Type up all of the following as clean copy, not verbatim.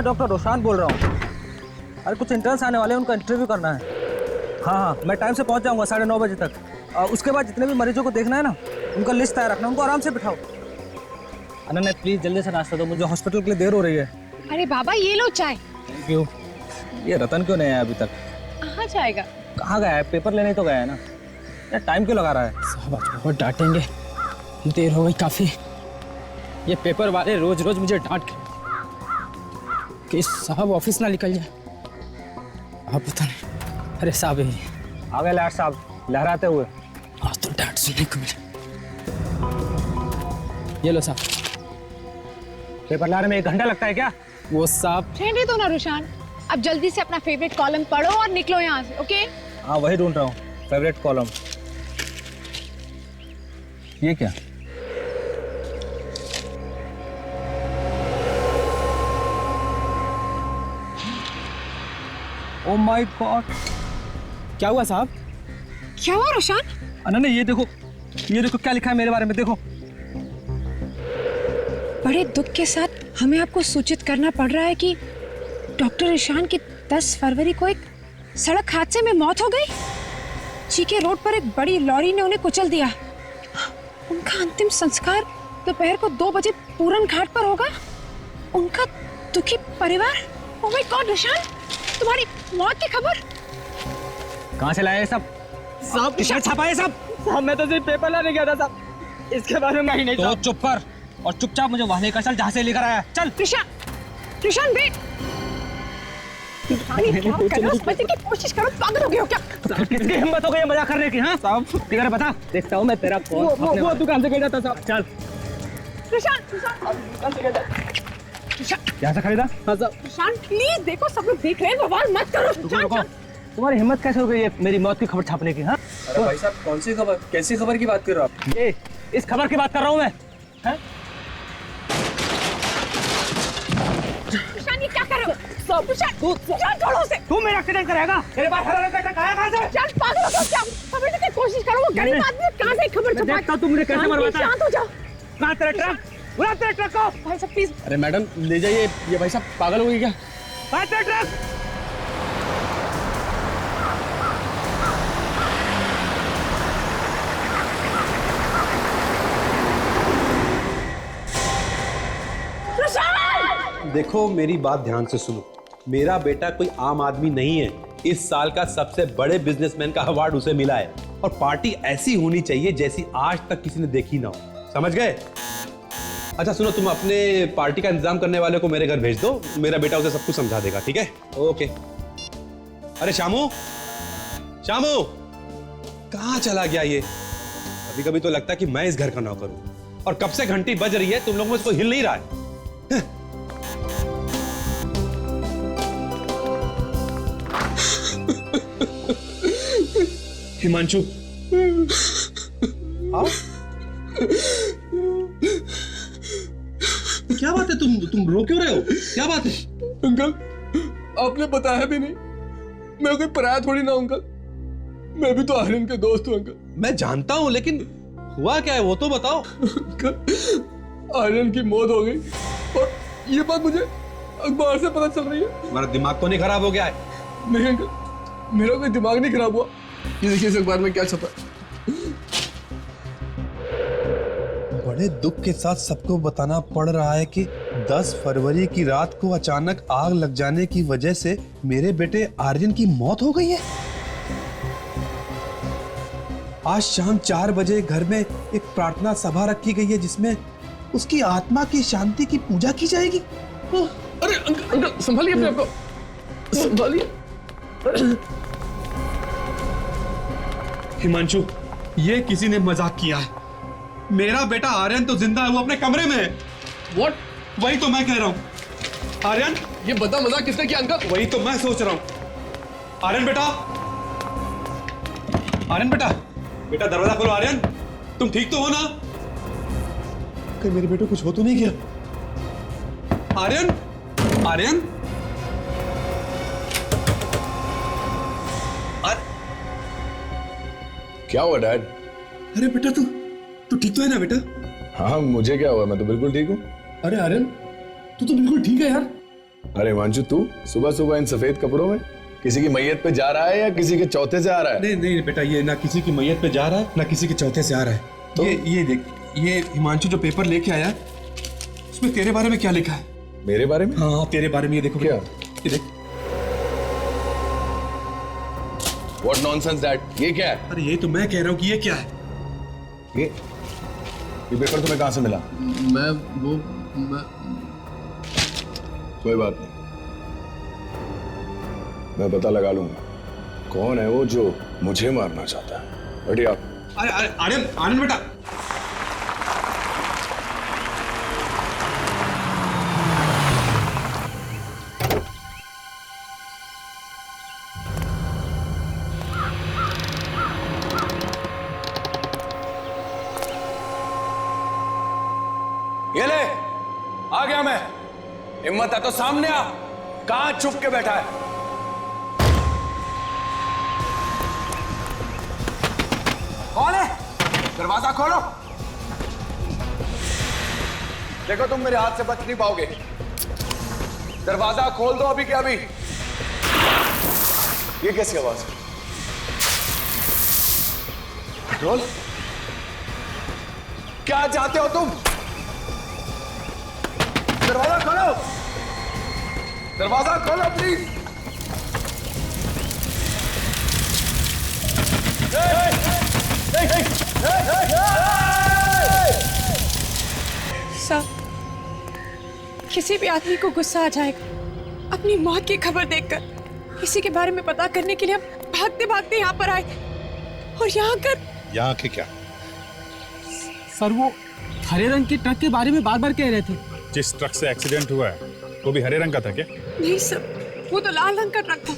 हाँ डॉक्टर रोशान बोल रहा हूँ। अरे कुछ इंटर्न्स आने वाले हैं, उनका इंटरव्यू करना है। हाँ, मैं टाइम से पहुँच जाऊँगा 9:30 बजे तक। उसके बाद जितने भी मरीजों को देखना है ना, उनका लिस्ट तैयार रखना, उनको आराम से बिठाओ। अनन्या प्लीज़ जल्दी से नाश्ता दो, मुझे हॉस्पिटल के लिए देर हो रही है। अरे बाबा ये लो चाय। Thank you. ये रतन क्यों नहीं आया अभी तक? कहाँ जाएगा? कहाँ गया है? पेपर लेने तो गया है ना। यार टाइम क्यों लगा रहा है? साहब आज बहुत डांटेंगे, देर हो गई काफी। ये पेपर वाले रोज रोज मुझे डांट कि साहब ऑफिस ना निकल जाए। आप पता नहीं। अरे साहब ये आ गए लाट साहब लहराते हुए। आज तो डांट सुनने को मिले। ये लो साहब। पेपर लाने में 1 घंटा लगता है क्या? वो साहब रहने दो ना रोशान, अब जल्दी से अपना फेवरेट कॉलम पढ़ो और निकलो यहाँ से। ओके? हाँ वही ढूंढ रहा हूँ, फेवरेट कॉलम। ये क्या? ओ माय गॉड, क्या हुआ साहब? क्या हुआ रोशान? अनन्या ये देखो क्या लिखा है मेरे बारे में, देखो। बड़े दुख के साथ हमें आपको सूचित करना पड़ रहा है कि डॉक्टर ईशान की 10 फरवरी को एक सड़क हादसे में मौत हो गई। चीके रोड पर एक बड़ी लॉरी ने उन्हें कुचल दिया। उनका अंतिम संस्कार दोपहर को 2 बजे पूरन घाट पर होगा। उनका दुखी परिवार। ओह माय गॉड रोशान, तुम्हारी मौत की खबर कहाँ से लाए ये सब? साहब टी-शर्ट छापा है सब? साहब मैं तो सिर्फ पेपर लाने गया था साहब, इसके बारे में ही नहीं। तो चुप कर और चुपचाप मुझे वहां लेकर चल जहाँ से लेकर आया। चल। रोशान वेट। क्या कर रहे हो? बचने की कोशिश करो, पागल हो गए हो क्या? तो किसकी हिम्मत हो गई मजाक करने की? हाँ साहब ठीक है बता, देखता हूँ मैं तेरा कौन। वो दुकान से गया था साहब। चल। यहाँ से खरीदा? हाँ साहब। रोशान प्लीज देखो, सब लोग देख रहे हैं, बवाल मत करो। रुको, तुम्हारी हिम्मत कैसे हो गई है मेरी मौत की खबर छापने की? हाँ अरे भाई साहब कौन सी खबर, कैसी खबर की बात कर रहे हो आप? ये इस खबर की बात कर रहा हूँ मैं। हैं? रोशान ये क्या कर रहे हो? रोशान छोड़ो उसे। तू मेरा एक्सीडेंट कराएगा? तेरे पास हरा लड़का आया कहाँ से? रोशान पागल हो गए हो क्या? समझने की कोशिश करो, वो गरीब आदमी है, कहाँ से खबर छुपा? देखता हूँ तुमने कैसे मरवाता है। शांत हो जाओ। कहाँ तेरा ट्रक? बुला तेरे ट्रक को। भाई साहब प्लीज। अरे मैडम ले जाइए, ये भाई साहब पागल हो गई क्या? कहाँ तेरा ट्रक? देखो मेरी बात ध्यान से सुनो, मेरा बेटा कोई आम आदमी नहीं है। इस साल का सबसे बड़े बिजनेसमैन का अवार्ड उसे मिला है और पार्टी ऐसी होनी चाहिए जैसी आज तक किसी ने देखी ना हो। समझ गए? अच्छा सुनो, तुम अपने पार्टी का इंतजाम करने वाले को मेरे घर भेज दो, मेरा बेटा उसे सब कुछ समझा देगा। ठीक है? ओके। अरे शामू, शामू कहाँ चला गया ये? कभी कभी तो लगता है कि मैं इस घर का नौकर हूं और कब से घंटी बज रही है, तुम लोगों में इसको हिल नहीं रहा है। हिमांशु आओ। क्या बात है, तुम रो क्यों रहे हो? क्या बात है? अंकल आपने बताया भी नहीं, मैं कोई पराया थोड़ी ना अंकल, मैं भी तो आर्यन के दोस्त हूँ अंकल। मैं जानता हूं, लेकिन हुआ क्या है वो तो बताओ। अंकल आर्यन की मौत हो गई और ये बात मुझे अखबार से पता चल रही है। तुम्हारा दिमाग तो नहीं खराब हो गया है? नहीं अंकल, मेरा कोई दिमाग नहीं खराब हुआ। ये देखिए इस अखबार में क्या छपा है। बड़े दुख के साथ सबको बताना पड़ रहा है कि 10 फरवरी की रात को अचानक आग लग जाने की वजह से मेरे बेटे आर्यन की मौत हो गई है। आज शाम 4 बजे घर में एक प्रार्थना सभा रखी गई है जिसमें उसकी आत्मा की शांति की पूजा की जाएगी। अरे अंकल संभालिए अपने आप को, संभालिए। हिमांशु, ये किसी ने मजाक किया है। मेरा बेटा आर्यन तो जिंदा है, वो अपने कमरे में है। व्हाट? वही तो मैं कह रहा हूं। आर्यन, ये बता मजाक किसने किया अंकल? वही तो मैं सोच रहा हूं। आर्यन बेटा, आर्यन बेटा, बेटा दरवाजा खोलो। आर्यन तुम ठीक तो हो ना? कहीं मेरे बेटे कुछ हो तो नहीं गया? आर्यन, आर्यन, क्या हुआ डैड? अरे बेटा तू ठीक तो है ना बेटा? हाँ मुझे क्या हुआ, मैं तो बिल्कुल ठीक हूँ। अरे आर्यन तू तो बिल्कुल ठीक है यार। अरे हिमांशु, तू सुबह सुबह इन सफेद कपड़ों में किसी की मैयत पे जा रहा है या किसी के चौथे से आ रहा है? नहीं नहीं बेटा, ये ना किसी की मैयत पे जा रहा है ना किसी के चौथे से आ रहा है। तो ये देख, ये हिमांशु जो पेपर लेके आया उसमें तेरे बारे में क्या लिखा है? मेरे बारे में? हाँ तेरे बारे में। ये देखो क्या? ये देख। What nonsense डैड, ये क्या है? अरे यही तो मैं कह रहा हूँ कि ये क्या है। ये पेपर तुम्हें कहाँ से मिला? मैं कोई बात नहीं, मैं पता लगा लूंगा कौन है वो जो मुझे मारना चाहता है। बैठिए आप। अरे अरे आनंद, आनंद बेटा। ये ले, आ गया मैं। हिम्मत है तो सामने आ, कहां छुप के बैठा है? कौन है? दरवाजा खोलो। देखो तुम मेरे हाथ से बच नहीं पाओगे। दरवाजा खोल दो अभी के अभी। ये कैसी आवाज है? पेट्रोल? क्या चाहते हो तुम? दरवाजा खोलो, दरवाजा खोलो प्लीज। सर, किसी भी आदमी को गुस्सा आ जाएगा अपनी मौत की खबर देखकर। इसी के बारे में पता करने के लिए हम भागते भागते यहाँ पर आए और यहाँ के क्या? सर वो हरे रंग के ट्रक के बारे में बार बार कह रहे थे। जिस ट्रक से एक्सीडेंट हुआ है वो भी हरे रंग का था क्या? नहीं सर, वो तो लाल रंग का ट्रक था।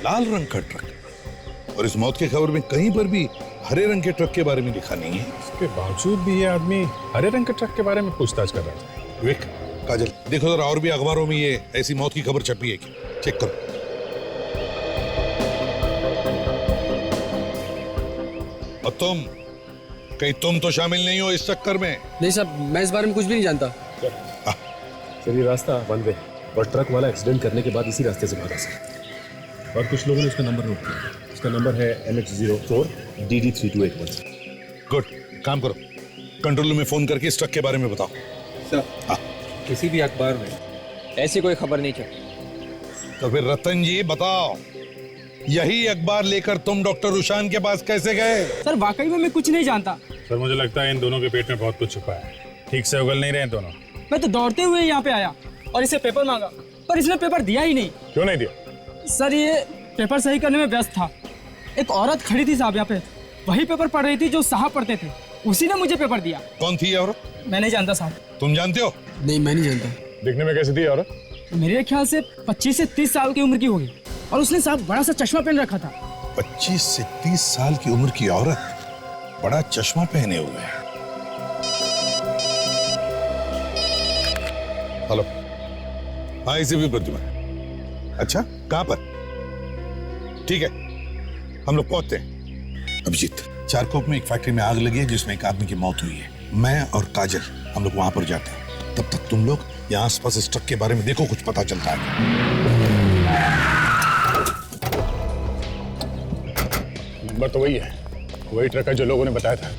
लाल रंग का ट्रक? और इस मौत की खबर में कहीं पर भी हरे रंग के ट्रक के बारे में लिखा नहीं है। इसके बावजूद भी ये आदमी हरे रंग के ट्रक के बारे में पूछताछ कर रहा था। विवेक, काजल, देखो जरा और भी अखबारों में ये ऐसी मौत की खबर छपी है क्या? चेक करो। और तुम, कहीं तुम तो शामिल नहीं हो इस चक्कर में? नहीं साहब, मैं इस बारे में कुछ भी नहीं जानता। सर ये रास्ता बंद है और ट्रक वाला एक्सीडेंट करने के बाद इसी रास्ते से भागा सर। और कुछ लोगों ने उसका नंबर नोट किया। उसका नंबर है MH04 DD3281। गुड, काम करो, कंट्रोल रूम में फोन करके इस ट्रक के बारे में बताओ। सर, हाँ। किसी भी अखबार में ऐसी कोई खबर नहीं छपी। तो फिर रतन जी बताओ, यही अखबार लेकर तुम डॉक्टर रुशान के पास कैसे गए? सर वाकई में मैं कुछ नहीं जानता। सर मुझे लगता है इन दोनों के पेट में बहुत कुछ छुपा है। ठीक से उगल नहीं रहे हैं दोनों। मैं तो दौड़ते हुए यहाँ पे आया और इसे पेपर मांगा, पर इसने पेपर दिया ही नहीं। क्यों नहीं दिया? सर ये पेपर सही करने में व्यस्त था। एक औरत खड़ी थी साहब यहाँ पे, वही पेपर पढ़ रही थी जो साहब पढ़ते थे। उसी ने मुझे पेपर दिया। कौन थी ये औरत? मैं नहीं जानता साहब। तुम जानते हो? नहीं, मैं नहीं जानता। दिखने में कैसी थी औरत? मेरे ख्याल से 25 से 30 साल की उम्र की होगी और उसने साहब बड़ा सा चश्मा पहन रखा था। 25 से 30 साल की उम्र की औरत, बड़ा चश्मा पहने हुए है। हेलो, हाँ इसे भी प्रतिमा। अच्छा, कहां पर? ठीक है, हम लोग पहुंचते हैं। अभिजीत, चारकोप में एक फैक्ट्री में आग लगी है जिसमें एक आदमी की मौत हुई है। मैं और काजल हम लोग वहां पर जाते हैं। तब तक तुम लोग यहाँ आसपास इस ट्रक के बारे में देखो, कुछ पता चलता है। नंबर तो वही है, वही ट्रक है जो लोगों ने बताया था।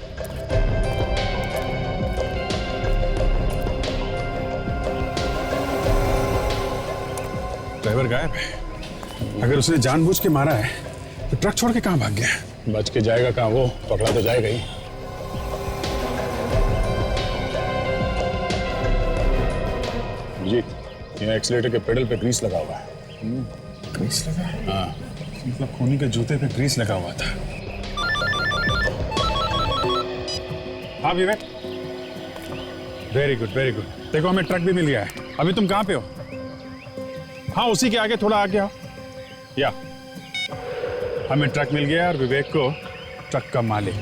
ड्राइवर गायब है। अगर उसने जानबूझ के मारा है तो ट्रक छोड़ के कहां भाग गया? बच के जाएगा कहां, वो पकड़ा तो जाएगा ही। जी, यहाँ एक्सीलेटर के पेडल पे ग्रीस लगा हुआ है। ग्रीस लगा है? हाँ, मतलब खूनी के जूते पे ग्रीस लगा हुआ था। हाँ विवेक, वेरी गुड वेरी गुड। देखो हमें ट्रक भी मिल गया है। अभी तुम कहाँ पे हो? हाँ उसी के आगे थोड़ा आगे आओ। या हमें ट्रक मिल गया और विवेक को ट्रक का मालिक।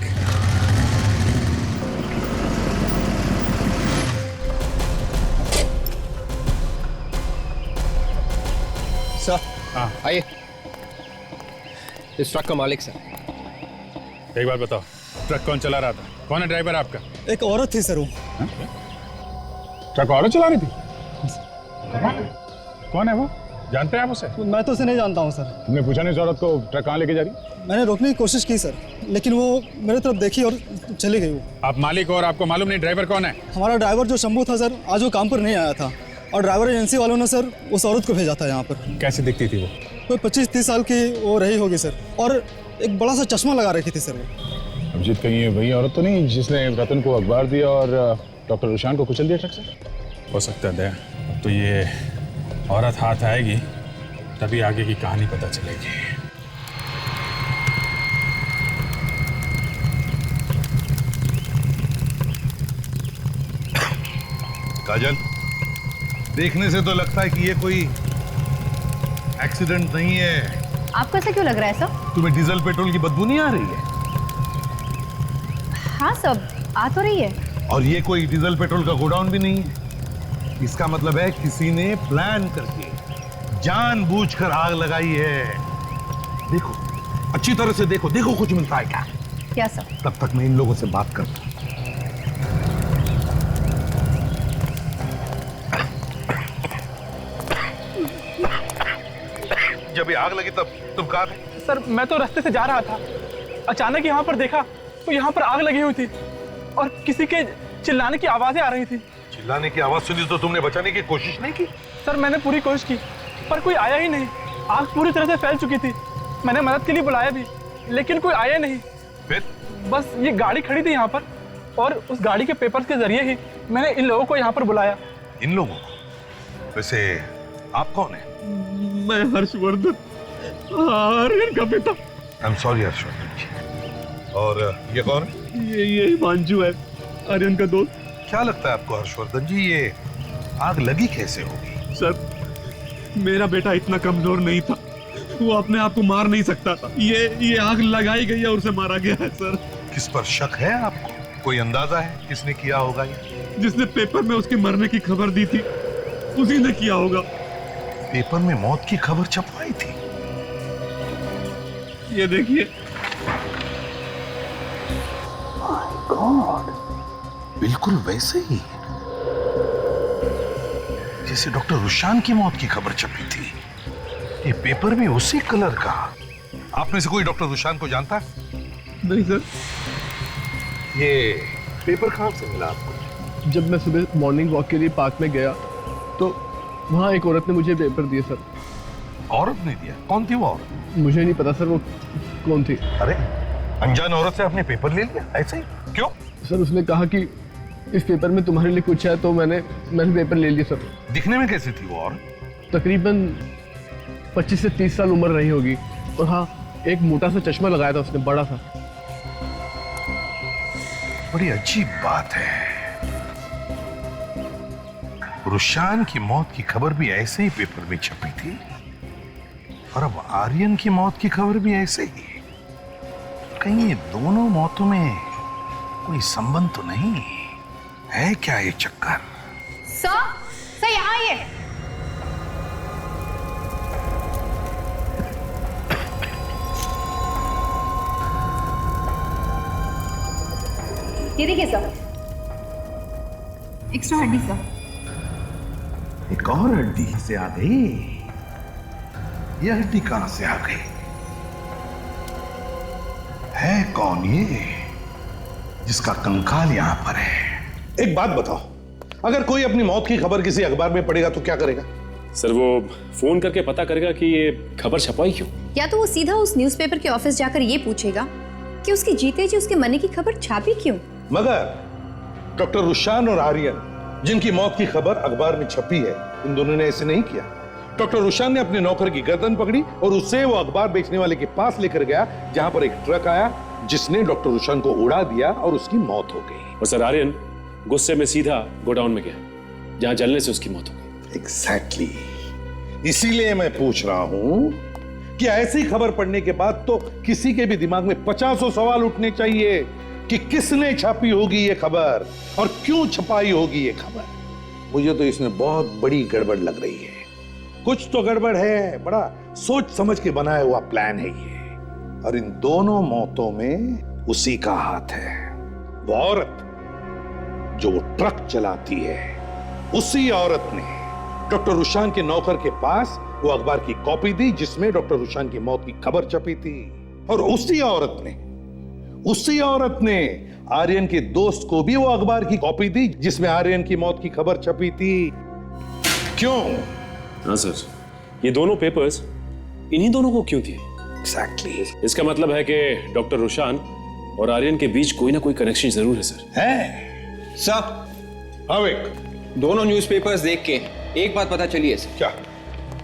सर, हाँ आइए। इस ट्रक का मालिक सर। एक बार बताओ, ट्रक कौन चला रहा था? कौन है ड्राइवर आपका? एक औरत थी सर वो। ट्रक औरत चला रही थी? कौन है वो? जानते हैं आप उसे? मैं तो उसे नहीं जानता हूँ सर। तुमने पूछा नहीं उस औरत को ट्रक कहाँ लेके जा रही? मैंने रोकने की कोशिश की सर, लेकिन वो मेरे तरफ देखी और चली गई। वो आप मालिक हो और आपको मालूम नहीं ड्राइवर कौन है? हमारा ड्राइवर जो शंभू था सर, आज वो काम पर नहीं आया था और ड्राइवर एजेंसी वालों ने सर उस औरत को भेजा था यहाँ पर। कैसे दिखती थी वो? कोई 25-30 साल की वो रही होगी सर, और एक बड़ा सा चश्मा लगा रखी थी सर वो। अभिजीत, कहीं ये वही औरत तो नहीं जिसने रतन को अखबार दिया और डॉक्टर रुशान को कुचल दिया ट्रक से? हो सकता है दया, अब तो ये औरत हाथ आएगी तभी आगे की कहानी पता चलेगी। काजल, देखने से तो लगता है कि ये कोई एक्सीडेंट नहीं है। आपको ऐसा क्यों लग रहा है सर? तुम्हें डीजल पेट्रोल की बदबू नहीं आ रही है? हाँ सर, आ तो रही है। और ये कोई डीजल पेट्रोल का गोडाउन भी नहीं है। इसका मतलब है किसी ने प्लान करके जानबूझकर आग लगाई है। देखो, अच्छी तरह से देखो, देखो कुछ मिलता है क्या? क्या सर? तब तक मैं इन लोगों से बात करता हूं। जब ये आग लगी तब तुम कहाँ थे? सर मैं तो रास्ते से जा रहा था, अचानक यहाँ पर देखा तो यहाँ पर आग लगी हुई थी और किसी के चिल्लाने की आवाजें आ रही थी। चिल्लाने की आवाज सुनी तो तुमने बचाने की कोशिश नहीं की? सर मैंने पूरी कोशिश की पर कोई आया ही नहीं। आग पूरी तरह से फैल चुकी थी। मैंने मदद के लिए बुलाया भी लेकिन कोई आया नहीं। फिर? बस ये गाड़ी खड़ी थी यहाँ पर और उस गाड़ी के पेपर्स के जरिए ही मैंने इन लोगों को यहाँ पर बुलाया। इन लोगों को? वैसे आप कौन है? मैं हर्षवर्धन, आर्यन का पिता। आई एम सॉरी हर्षवर्धन जी। और ये कौन है? ये हिमांशु है, आर्यन का दोस्त। क्या लगता है आपको हर्षवर्धन जी, ये आग लगी कैसे होगी? सर मेरा बेटा इतना कमजोर नहीं था, वो अपने आप को मार नहीं सकता था। ये आग लगाई गई है और उसे मारा गया है सर। किस पर शक है आपको? कोई अंदाजा है किसने किया होगा ये? जिसने पेपर में उसके मरने की खबर दी थी उसी ने किया होगा। पेपर में मौत की खबर छपवाई थी? ये देखिए। गॉड, बिल्कुल वैसे ही जैसे डॉक्टर रुशान की मौत की खबर छपी थी। ये पेपर भी उसी कलर का। आप में से कोई डॉक्टर रुशान को जानता है? नहीं सर। ये पेपर कहां से मिला आपको? जब मैं सुबह मॉर्निंग वॉक के लिए पार्क में गया तो वहाँ एक औरत ने मुझे पेपर दिए सर। औरत ने दिया? कौन थी वो औरत? मुझे नहीं पता सर वो कौन थी। अरे, अनजान औरत से आपने पेपर ले लिया ऐसे ही? क्यों? सर उसने कहा कि इस पेपर में तुम्हारे लिए कुछ है तो मैंने पेपर ले लिया सर। दिखने में कैसी थी वो औरत? तकरीबन 25 से 30 साल उम्र रही होगी और हाँ, एक मोटा सा चश्मा लगाया था उसने, बड़ा सा। बड़ी अजीब बात है, रुशान की मौत की खबर भी ऐसे ही पेपर में छपी थी और अब आर्यन की मौत की खबर भी ऐसे ही। कहीं ये दोनों मौतों में कोई संबंध तो नहीं है क्या? ये चक्कर। सर यहाँ आइए। ये देखिए सर, एक्स्ट्रा हड्डी सर। एक और हड्डी से आ गई। ये हड्डी कहां से आ गई? है कौन ये जिसका कंकाल यहां पर है? एक बात बताओ, अगर कोई अपनी मौत की खबर किसी अखबार में पढ़ेगा तो क्या करेगा? सर वो फोन करके पता करेगा कि ये खबर छपवाई क्यों। या तो वो सीधा उस न्यूज़पेपर के ऑफिस जाकर ये पूछेगा कि उसके जीते जी उसके मरने की खबर छापी क्यों। मगर डॉक्टर रुशान और आर्यन जिनकी मौत की खबर अखबार में छपी है, इन दोनों ने ऐसे नहीं किया। डॉक्टर रुशान ने अपने नौकर की गर्दन पकड़ी और उससे वो अखबार बेचने वाले के पास लेकर गया जहां पर एक ट्रक आया जिसने डॉक्टर रुशान को उड़ा दिया और उसकी मौत हो गई। और सर आर्यन गुस्से में सीधा गोडाउन में गया जहां जलने से उसकी मौत हो गई। एग्जैक्टली। इसीलिए मैं पूछ रहा हूं कि ऐसी खबर पढ़ने के बाद तो किसी के भी दिमाग में 50 सवाल उठने चाहिए कि किसने छापी होगी ये खबर और क्यों छपाई होगी ये खबर। मुझे तो इसमें बहुत बड़ी गड़बड़ लग रही है। कुछ तो गड़बड़ है, बड़ा सोच समझ के बनाया हुआ प्लान है ये। और इन दोनों मौतों में उसी का हाथ है। वो औरत जो वो ट्रक चलाती है, उसी औरत ने डॉक्टर रुशान के नौकर के पास वो अखबार की कॉपी दी जिसमें डॉक्टर रुशान की मौत की खबर छपी थी, और उसी औरत ने आर्यन के दोस्त को भी वो अखबार की कॉपी दी जिसमें आर्यन की मौत की खबर छपी थी। क्यों? हाँ सर, ये दोनों पेपर्स इन्हीं दोनों को क्यों दिए? एग्जैक्टली। इसका मतलब है कि डॉक्टर रुशान और आर्यन के बीच कोई ना कोई कनेक्शन जरूर है सर। है सर, अविक, दोनों न्यूज़पेपर्स देख के एक बात पता चली है सर। क्या?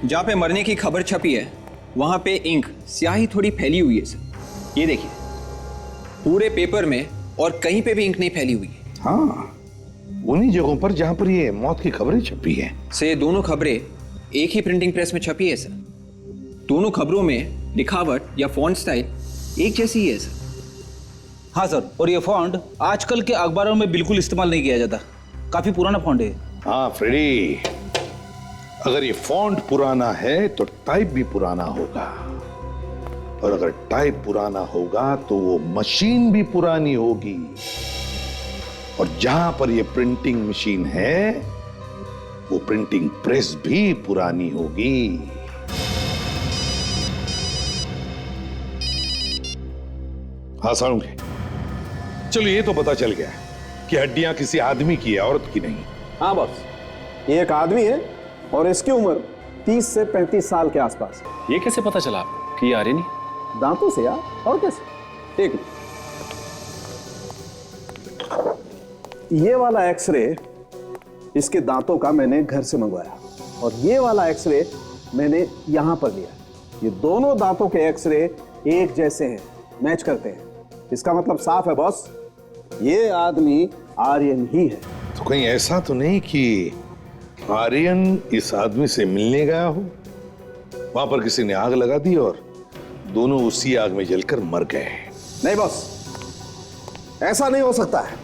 जहाँ पे मरने की खबर छपी है वहां पे इंक स्याही थोड़ी फैली हुई है सर। ये देखिए, पूरे पेपर में और कहीं पे भी इंक नहीं फैली हुई है। हाँ, उन्हीं जगहों पर जहां पर ये मौत की खबरें छपी हैं। से दोनों खबरें एक ही प्रिंटिंग प्रेस में छपी है सर। दोनों खबरों में लिखावट या फॉन्ट स्टाइल एक जैसी ही है सर। हाँ सर, और ये फॉन्ट आजकल के अखबारों में बिल्कुल इस्तेमाल नहीं किया जाता, काफी पुराना फॉन्ट है। हाँ फ्रेडी, अगर ये फॉन्ट पुराना है तो टाइप भी पुराना होगा, और अगर टाइप पुराना होगा तो वो मशीन भी पुरानी होगी, और जहां पर ये प्रिंटिंग मशीन है वो प्रिंटिंग प्रेस भी पुरानी होगी। हाँ सारूंगे, चलो ये तो पता चल गया कि हड्डियां किसी आदमी की है, औरत की नहीं। हाँ बॉस, ये एक आदमी है और इसकी उम्र 30 से 35 साल के आसपास। ये कैसे पता चला आपको कि ये आर्यन ही? दांतों से यार, और कैसे? ठीक, ये वाला एक्सरे इसके दांतों का मैंने घर से मंगवाया, और ये वाला एक्सरे मैंने यहां पर लिया। ये दोनों दांतों के एक्सरे एक जैसे हैं, मैच करते हैं। इसका मतलब साफ है बॉस, ये आदमी आर्यन ही है। तो कहीं ऐसा तो नहीं कि आर्यन इस आदमी से मिलने गया हो, वहां पर किसी ने आग लगा दी और दोनों उसी आग में जलकर मर गए? नहीं बॉस, ऐसा नहीं हो सकता है,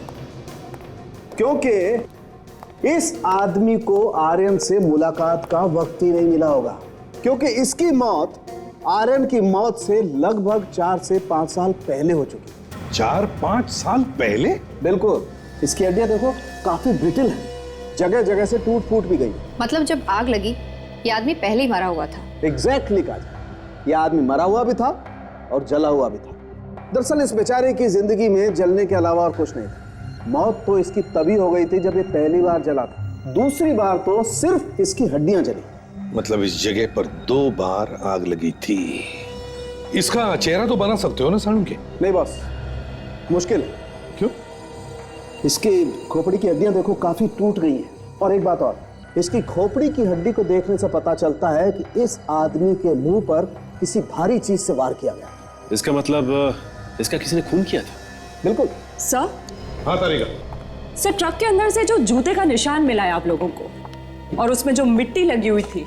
क्योंकि इस आदमी को आर्यन से मुलाकात का वक्त ही नहीं मिला होगा, क्योंकि इसकी मौत आर्यन की मौत से लगभग 4 से 5 साल पहले हो चुकी। 4-5 साल पहले? बिल्कुल। इसकी हड्डियां देखो, काफी ब्रिटिल है, जगह जगह से टूट फूट भी गई। मतलब जब आग लगी ये आदमी पहले ही मरा हुआ था। एग्जैक्टली काजा, ये आदमी मरा हुआ भी था और जला हुआ भी था। दरअसल इस बेचारे की जिंदगी में जलने के अलावा और कुछ नहीं था। मौत तो इसकी तभी हो गई थी जब ये पहली बार जला था, दूसरी बार तो सिर्फ इसकी हड्डियां जली। मतलब इस जगह पर 2 बार आग लगी थी। इसका चेहरा तो बना सकते हो ना साणु के? नहीं बॉस, मुश्किल है। क्यों? इसकी खोपड़ी की हड्डियां देखो, काफी टूट गई हैं। और एक बात और, इसकी खोपड़ी की हड्डी को देखने से पता चलता है कि इस आदमी के मुंह पर किसी भारी चीज से वार किया गया। इसका मतलब इसका किसी ने खून किया था? बिल्कुल सर। हाँ तारिका। सर, ट्रक के अंदर से जो जूते का निशान मिला है आप लोगों को, और उसमें जो मिट्टी लगी हुई थी,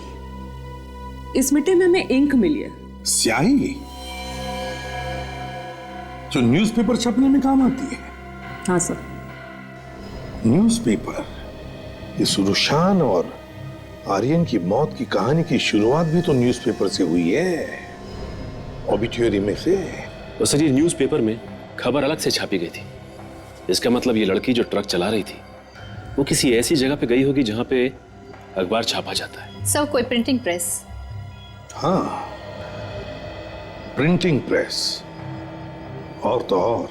इस मिट्टी में हमें इंक मिली है। स्याही जो न्यूज़पेपर छपने में काम आती है? हाँ सर। न्यूज़पेपर, इस रुशान और आर्यन की मौत की कहानी की शुरुआत भी तो न्यूज़पेपर से हुई है, ऑबिट्यूरी में से। तो सर, ये न्यूज़पेपर में खबर अलग से छापी गई थी। इसका मतलब ये लड़की जो ट्रक चला रही थी वो किसी ऐसी जगह पे गई होगी जहां पे अखबार छापा जाता है। सब कोई प्रिंटिंग प्रेस। हाँ, प्रिंटिंग प्रेस। और तो और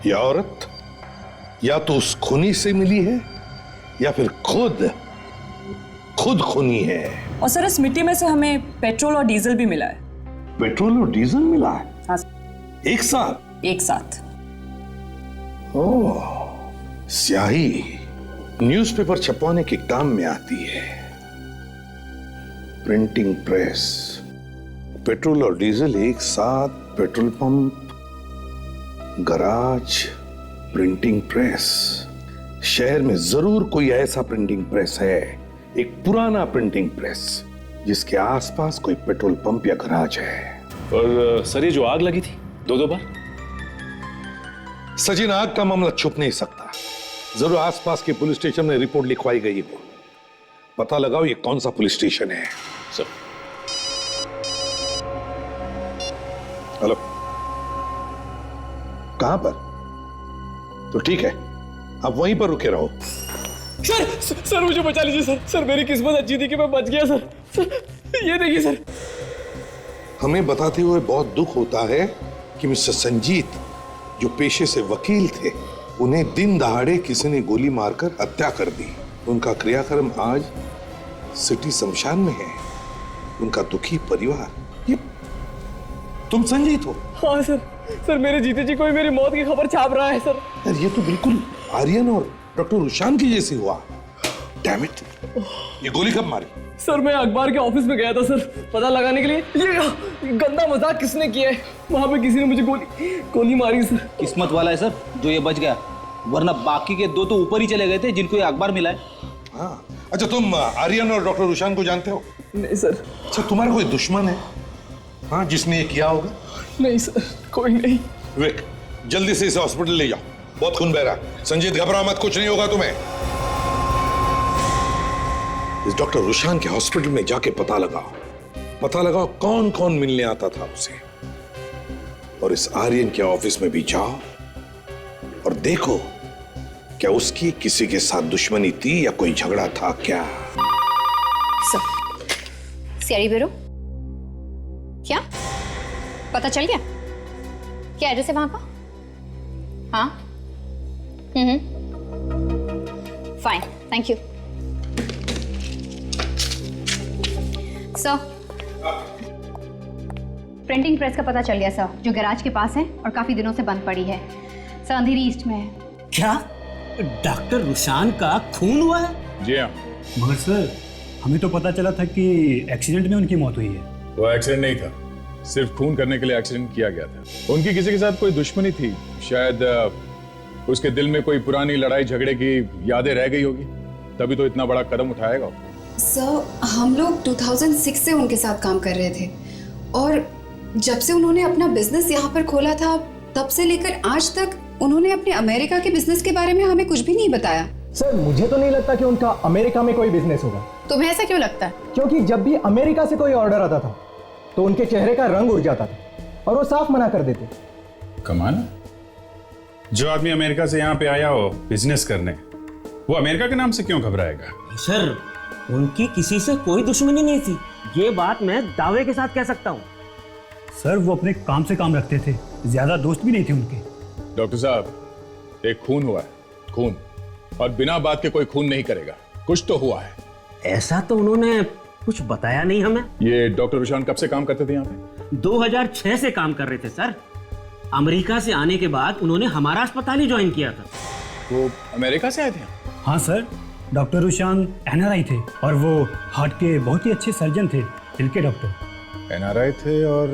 यह औरत या तो उस खूनी से मिली है या फिर खुद खूनी है। और सर, इस मिट्टी में से हमें पेट्रोल और डीजल भी मिला है। पेट्रोल और डीजल मिला है? हाँ। एक साथ? एक साथ। ओह, स्याही न्यूज़पेपर छपवाने के काम में आती है। प्रिंटिंग प्रेस, पेट्रोल और डीजल एक साथ, petrol pump, garage, printing press. शहर में जरूर कोई ऐसा प्रिंटिंग प्रेस है, एक पुराना प्रिंटिंग प्रेस जिसके आसपास कोई पेट्रोल पंप या गराज है। और सर, ये जो आग लगी थी 2 बार? सचिन, आग का मामला छुप नहीं सकता। जरूर आसपास के पुलिस स्टेशन में रिपोर्ट लिखवाई गई हो। पता लगाओ ये कौन सा पुलिस स्टेशन है। सर। हेलो, कहां पर? तो ठीक है, आप वहीं पर रुके रहो, सर मुझे बचा लीजिए सर। सर मेरी किस्मत अच्छी थी कि मैं बच गया सर। सर ये देखिए सर। हमें बताते हुए बहुत दुख होता है कि मिस्टर संजीत जो पेशे से वकील थे, उन्हें दिन दहाड़े किसी ने गोली मारकर हत्या कर दी। उनका क्रियाक्रम आज सिटी शमशान में है। उनका दुखी परिवार। ये तुम संजीत हो? हाँ सर। सर मेरे जीते जी कोई मेरी मौत की खबर छाप रहा है सर। यार ये तो बिल्कुल आर्यन और डॉक्टर रुशान की जैसी हुआ। डैम इट, ये गोली कब मारी? सर मैं अखबार के ऑफिस में गया था सर, पता लगाने के लिए ये गंदा मजाक किसने किया है। वहां पे किसी ने मुझे गोली मारी सर। किस्मत वाला है सर जो ये बच गया, वरना बाकी के दो तो ऊपर ही चले गए थे जिनको ये अखबार मिला है। हाँ, अच्छा तुम आर्यन और डॉक्टर रुशान को जानते हो? नहीं सर। अच्छा तुम्हारा कोई दुश्मन है हाँ जिसने ये किया होगा? नहीं सर, कोई नहीं। विवेक जल्दी से इसे हॉस्पिटल ले जाओ, बहुत खून बह रहा है। संजीत घबरा मत, कुछ नहीं होगा तुम्हें। इस डॉक्टर रुशान के हॉस्पिटल में जाके पता लगाओ कौन कौन मिलने आता था उसे। और इस आर्यन के ऑफिस में भी जाओ और देखो क्या उसकी किसी के साथ दुश्मनी थी या कोई झगड़ा था क्या। सीआईडी ब्यूरो, क्या पता चल गया? क्या एड्रेस है वहां का? हाँ fine, thank you sir. Printing press का पता चल गया सर, जो गैराज के पास है और काफी दिनों से बंद पड़ी है सर, अंधेरी ईस्ट में है। क्या डॉक्टर रुशान का खून हुआ है? जी हाँ। मगर सर हमें तो पता चला था कि एक्सीडेंट में उनकी मौत हुई है। वो एक्सीडेंट नहीं था, सिर्फ खून करने के लिए एक्सीडेंट किया गया था। उनकी किसी के साथ कोई दुश्मनी थी, शायद उसके दिल में कोई पुरानी लड़ाई झगड़े की यादें रह गई होगी, तभी तो इतना बड़ा कदम उठाएगा। सर हम लोग 2006 से उनके साथ काम कर रहे थे और जब से उन्होंने अपना बिजनेस यहाँ पर खोला था तब से लेकर आज तक उन्होंने अपने अमेरिका के बिजनेस के बारे में हमें कुछ भी नहीं बताया। सर मुझे तो नहीं लगता कि उनका अमेरिका में कोई बिजनेस होगा। तुम्हें ऐसा क्यों लगता है? क्योंकि जब भी अमेरिका से कोई ऑर्डर आता था तो उनके चेहरे का रंग उड़ जाता था और वो साफ मना कर देते। कमाल, जो आदमी अमेरिका से यहाँ पे आया हो बिजनेस करने, वो अमेरिका के नाम से क्यों घबराएगा? सर उनकी किसी से कोई दुश्मनी नहीं थी, ये बात मैं दावे के साथ कह सकता हूँ। सर वो अपने काम से काम रखते थे, ज्यादा दोस्त भी नहीं थे उनके। डॉक्टर साहब, एक खून हुआ है, खून, और बिना बात के कोई खून नहीं करेगा, कुछ तो हुआ है। ऐसा तो उन्होंने कुछ बताया नहीं हमें। ये डॉक्टर रुशान कब से काम करते थे यहाँ पे? 2006 से काम कर रहे थे सर। अमेरिका से आने के बाद उन्होंने हमारा अस्पताल ही ज्वाइन किया था। वो अमेरिका से आए थे? हाँ सर, डॉक्टर रुशान एनआरआई थे और वो हार्ट के बहुत ही अच्छे सर्जन थे, दिल के डॉक्टर। एनआरआई थे और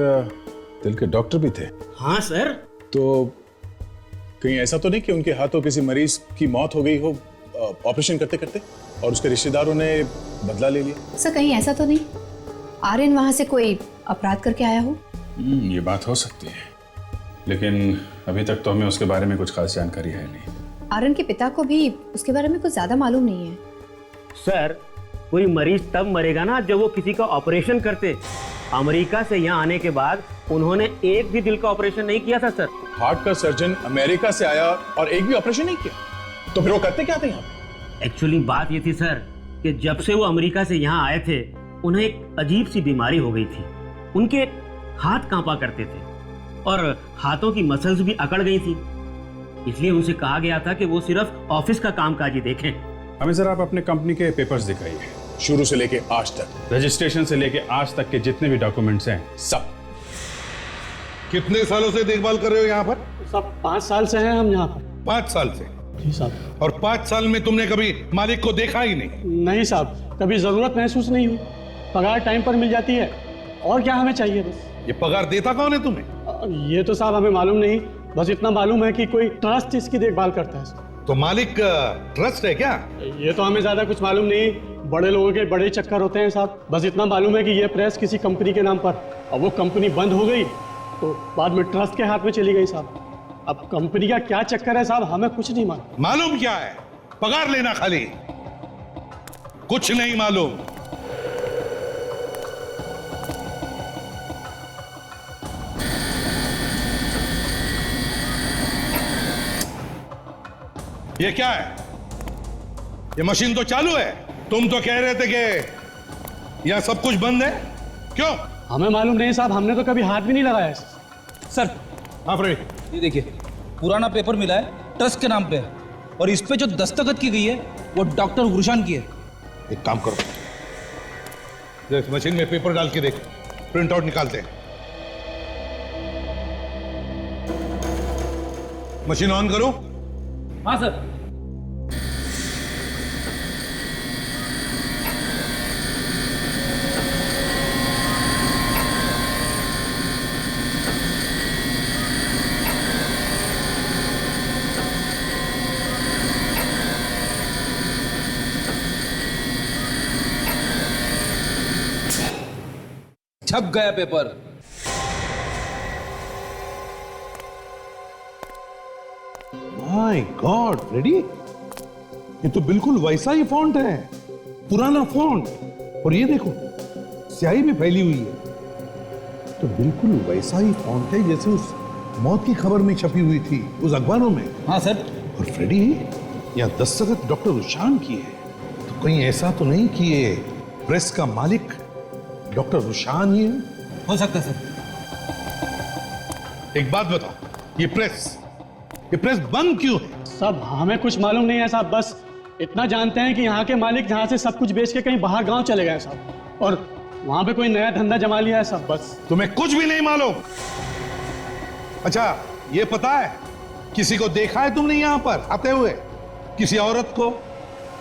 दिल के डॉक्टर भी थे? हाँ सर। तो कहीं ऐसा तो नहीं कि उनके हाथों किसी मरीज की मौत हो गई हो ऑपरेशन करते करते और उसके रिश्तेदारों ने बदला ले लिया? सर कहीं ऐसा तो नहीं आर्यन वहां से कोई अपराध करके आया हो? ये बात हो सकती है, लेकिन अभी तक तो हमें उसके बारे में कुछ खास जानकारी है नहीं। आर्यन के पिता को भी उसके बारे में कुछ ज्यादा मालूम नहीं है। सर कोई मरीज तब मरेगा ना जब वो किसी का ऑपरेशन करते। अमेरिका से यहाँ आने के बाद उन्होंने एक भी दिल का ऑपरेशन नहीं किया था सर। हार्ट का सर्जन अमेरिका से आया और एक भी ऑपरेशन नहीं किया, तो फिर वो करते क्या थे यहाँ पे? एक्चुअली बात ये थी सर कि जब से वो अमेरिका से यहाँ आए थे उन्हें एक अजीब सी बीमारी हो गई थी। उनके हाथ कांपा करते थे और हाथों की मसल्स भी अकड़ गई थी, इसलिए उनसे कहा गया था कि वो सिर्फ ऑफिस का कामकाज ही देखें। हमें जरा आप अपने कंपनी के पेपर्स दिखाइए, शुरू से लेके आज तक, रजिस्ट्रेशन से लेके आज तक के जितने भी डॉक्यूमेंट्स हैं सब। कितने सालों से देखभाल कर रहे हो यहाँ पर? सब 5 साल से हैं हम यहाँ पर। 5 साल से? जी साहब। और 5 साल में तुमने कभी मालिक को देखा ही नहीं? नहीं साहब, कभी जरूरत महसूस नहीं हुई। पगार टाइम पर मिल जाती है और क्या हमें चाहिए बस। ये पगार देता कौन है तुम्हें? ये तो साहब हमें मालूम नहीं, बस इतना मालूम है कि कोई ट्रस्ट इसकी देखभाल करता है। तो मालिक ट्रस्ट है क्या? ये तो हमें ज्यादा कुछ मालूम नहीं, बड़े लोगों के बड़े चक्कर होते हैं साहब। बस इतना मालूम है कि ये प्रेस किसी कंपनी के नाम पर, अब वो कंपनी बंद हो गई तो बाद में ट्रस्ट के हाथ में चली गई साहब। अब कंपनी का क्या चक्कर है साहब, हमें कुछ नहीं मालूम। मालूम क्या है? पगार लेना खाली, कुछ नहीं मालूम। ये क्या है? ये मशीन तो चालू है। तुम तो कह रहे थे कि यहाँ सब कुछ बंद है, क्यों? हमें मालूम नहीं साहब, हमने तो कभी हाथ भी नहीं लगाया। सर हाँ फ्रेडी, ये देखिए, पुराना पेपर मिला है, ट्रस्ट के नाम पे है, और इस पे जो दस्तखत की गई है वो डॉक्टर गुरशान की है। एक काम करो, देख मशीन में पेपर डाल के देख, प्रिंट आउट निकालते हैं। मशीन ऑन करो। हाँ सर। छप गया पेपर। माय गॉड फ्रेडी, ये तो बिल्कुल वैसा ही फॉन्ट है, पुराना फॉन्ट। और ये देखो, स्याही भी फैली हुई है, तो बिल्कुल वैसा ही फॉन्ट है जैसे उस मौत की खबर में छपी हुई थी उस अखबारों में। हाँ सर। और फ्रेडी, यहाँ दस्तखत डॉक्टर रुशान की है, तो कहीं ऐसा तो नहीं कि ये प्रेस का मालिक डॉक्टर रुशान ही है? हो सकता है सर। एक बात बताओ, ये प्रेस बंद क्यों है? सब हमें कुछ मालूम नहीं है साहब, बस इतना जानते हैं कि यहाँ के मालिक यहाँ से सब कुछ बेच के कहीं बाहर गांव चले गए साहब, और वहां पे कोई नया धंधा जमा लिया है साहब, बस। तुम्हें कुछ भी नहीं मालूम? अच्छा, ये पता है किसी को देखा है तुमने यहाँ पर आते हुए? किसी औरत को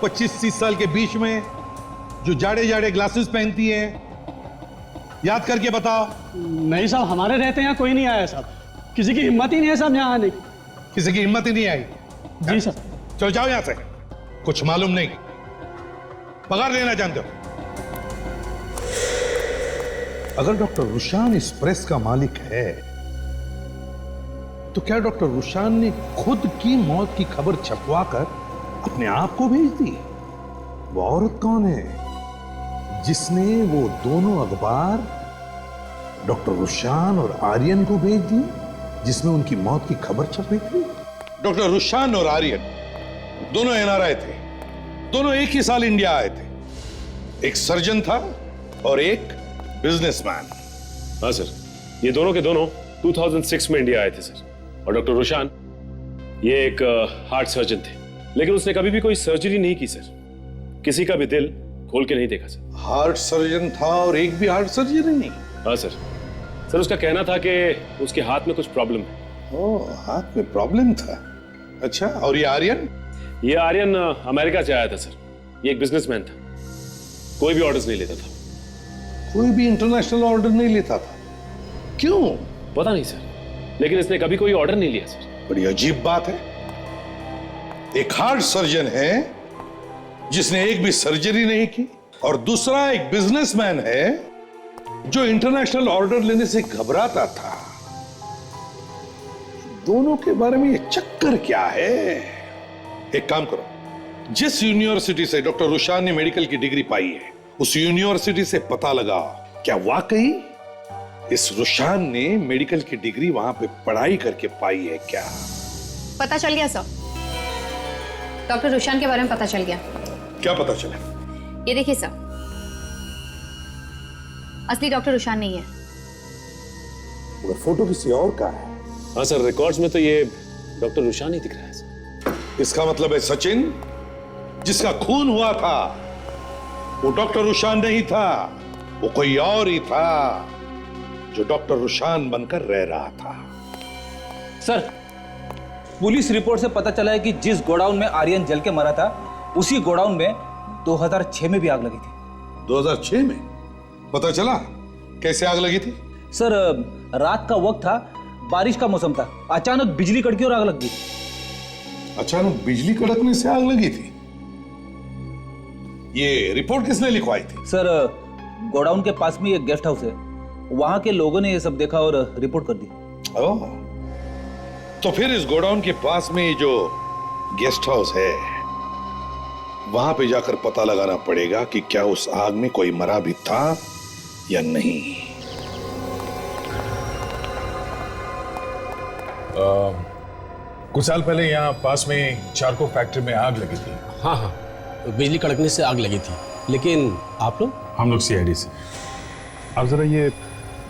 25-30 साल के बीच में, जो जाड़े जाड़े ग्लासेस पहनती है? याद करके बताओ। नहीं साहब, हमारे रहते यहाँ कोई नहीं आया साहब, किसी की हिम्मत ही नहीं है साहब यहाँ आने की। किसी की हिम्मत ही नहीं आई? जी सर। चलो जाओ यहां से, कुछ मालूम नहीं, पगार लेना जानते हो? अगर डॉक्टर रुशान इस प्रेस का मालिक है, तो क्या डॉक्टर रुशान ने खुद की मौत की खबर छपवाकर अपने आप को भेज दी? वो औरत कौन है जिसने वो दोनों अखबार डॉक्टर रुशान और आर्यन को भेज दिए, जिसमें उनकी मौत की खबर छपी थी? डॉक्टर रुशान और आर्यन दोनों एनआरआई थे, दोनों एक ही साल इंडिया आए थे। एक सर्जन था और एक बिजनेसमैन। हाँ सर, ये दोनों के दोनों 2006 में इंडिया आए थे सर। और डॉक्टर रुशान ये एक हार्ट सर्जन थे, लेकिन उसने कभी भी कोई सर्जरी नहीं की सर, किसी का भी दिल खोल के नहीं देखा सर। हार्ट सर्जन था और एक भी हार्ट सर्जरी नहीं? हाँ सर। सर उसका कहना था कि उसके हाथ में कुछ प्रॉब्लम है। ओह, हाथ में प्रॉब्लम था। अच्छा, और ये आर्यन? ये आर्यन अमेरिका से आया था सर। ये एक बिजनेसमैन था, कोई भी ऑर्डर्स नहीं लेता था। कोई भी इंटरनेशनल ऑर्डर नहीं लेता था? क्यों? पता नहीं सर, लेकिन इसने कभी कोई ऑर्डर नहीं लिया सर। बड़ी अजीब बात है, एक हार्ट सर्जन है जिसने एक भी सर्जरी नहीं की, और दूसरा एक बिजनेसमैन है जो इंटरनेशनल ऑर्डर लेने से घबराता था। दोनों के बारे में ये चक्कर क्या है? एक काम करो, जिस यूनिवर्सिटी से डॉक्टर रुशान ने मेडिकल की डिग्री पाई है, उस यूनिवर्सिटी से पता लगाओ क्या वाकई इस रुशान ने मेडिकल की डिग्री वहां पे पढ़ाई करके पाई है क्या? पता चल गया सर, डॉक्टर रुशान के बारे में पता चल गया। क्या पता चला? ये देखिए सर, असली डॉक्टर रुशान नहीं है। वो फोटो किसी और का है। हाँ सर, रिकॉर्ड्स में तो ये डॉक्टर रुशान ही दिख रहा है सर। इसका मतलब है सचिन, जिसका खून हुआ था, वो डॉक्टर रुशान नहीं था, वो कोई और ही था जो डॉक्टर रुशान बनकर रह रहा था। सर, पुलिस रिपोर्ट से पता चला है कि जिस गोडाउन में आर्यन जल के मरा था, उसी गोडाउन में 2006 में भी आग लगी थी। 2006 में? पता चला कैसे आग लगी थी? सर, रात का वक्त था, बारिश का मौसम था, अचानक बिजली कड़की और आग लग गई। अचानक बिजली कड़कने से आग लगी थी? ये रिपोर्ट किसने लिखवाई थी? सर, गोडाउन के पास में एक गेस्ट हाउस है, वहां के लोगों ने ये सब देखा और रिपोर्ट कर दी। ओह, तो फिर इस गोडाउन के पास में जो गेस्ट हाउस है, वहां पे जाकर पता लगाना पड़ेगा कि क्या उस आग में कोई मरा भी था या नहीं। कुछ साल पहले यहाँ पास में चारको फैक्ट्री में आग लगी थी। हाँ हाँ, बिजली कड़कने से आग लगी थी। लेकिन आप लोग? हम लोग सीआईडी से। आप जरा ये